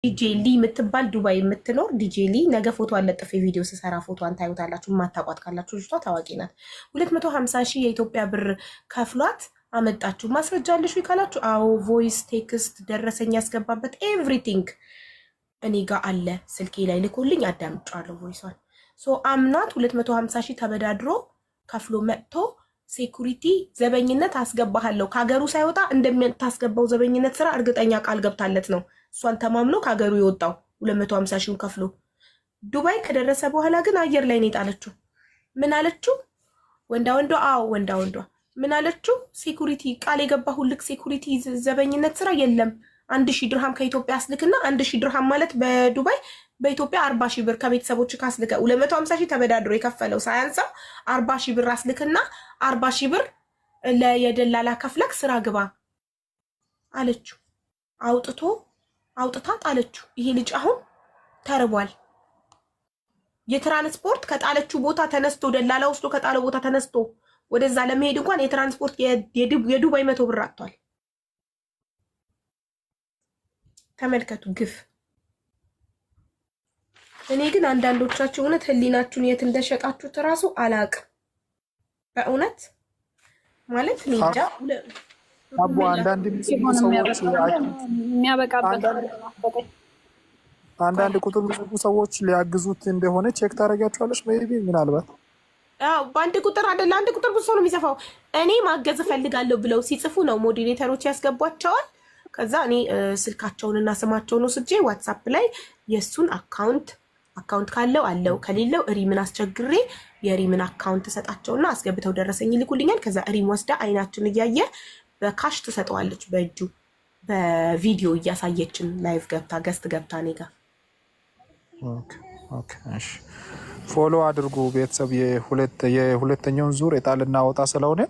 ዲጄ ሊ የምትባል ዱባይ የምትኖር ዲጄ ሊ ነገ ፎቶ አለጥፌ ቪዲዮ ስሰራ ፎቶን ታዩታላችሁ። የማታውቋት ካላችሁ ልጅቷ ታዋቂ ናት። 250 ሺህ የኢትዮጵያ ብር ከፍሏት አመጣችሁ። ማስረጃ አለሽ ካላችሁ አዎ፣ ቮይስ ቴክስት ደረሰኝ ያስገባበት ኤቭሪቲንግ እኔ ጋር አለ። ስልኬ ላይ ልኮልኝ አዳምጫለሁ ቮይሷን። አምናት 250 ሺህ ተበዳድሮ ከፍሎ መጥቶ ሴኩሪቲ ዘበኝነት አስገባሃለሁ ከሀገሩ ሳይወጣ እንደምታስገባው ዘበኝነት ስራ እርግጠኛ ቃል ገብታለት ነው እሷን ተማምኖ ከሀገሩ የወጣው 250 ሺውን ከፍሎ። ዱባይ ከደረሰ በኋላ ግን አየር ላይ ነው የጣለችው። ምን አለችው? ወንዳ ወንዷ አዎ ወንዳ ወንዷ ምን አለችው? ሴኩሪቲ ቃል የገባሁልክ ሴኩሪቲ ዘበኝነት ስራ የለም 1000 ድርሃም ከኢትዮጵያ አስልክና 1000 ድርሃም ማለት በዱባይ በኢትዮጵያ 40 ሺህ ብር ከቤተሰቦች ካስልከ 250 ሺህ ተበዳድሮ የከፈለው ሳያንሳ 40 ሺህ ብር አስልክና 40 ሺህ ብር ለየደላላ ከፍለክ ስራ ግባ አለችው። አውጥታ ጣለችው። ይሄ ልጅ አሁን ተርቧል። የትራንስፖርት ከጣለችው ቦታ ተነስቶ ደላላ ወስዶ ከጣለው ቦታ ተነስቶ ወደዛ ለመሄድ እንኳን የትራንስፖርት የዱባይ 100 ብር አጥቷል። ተመልከቱ ግፍ። እኔ ግን አንዳንዶቻችሁ እውነት ህሊናችሁን የት እንደሸጣችሁት እራሱ አላቅም። በእውነት ማለት እንጃ። አቦ አንዳንድ ሰዎች አንዳንድ ቁጥር ብዙ ሰዎች ሊያግዙት እንደሆነ ቼክ ታደርጋቸዋለች። ሜይቢ ምናልባት በአንድ ቁጥር አይደለ፣ አንድ ቁጥር ብዙ ሰው ነው የሚጽፈው። እኔ ማገዝ እፈልጋለሁ ብለው ሲጽፉ ነው ሞዴሬተሮች ያስገቧቸዋል። ከዛ እኔ ስልካቸውንና ስማቸውን ወስጄ ዋትሳፕ ላይ የሱን አካውንት ካለው አለው ከሌለው ሪምን አስቸግሬ የሪምን አካውንት ሰጣቸውና አስገብተው ደረሰኝ ይልኩልኛል። ከዛ ሪም ወስዳ አይናችን እያየ በካሽ ትሰጠዋለች በእጁ በቪዲዮ እያሳየችን ላይቭ ገብታ ገስት ገብታ እኔ ጋር። ፎሎ አድርጉ ቤተሰብ። የሁለተኛውን ዙር የጣልና ወጣ ስለሆነ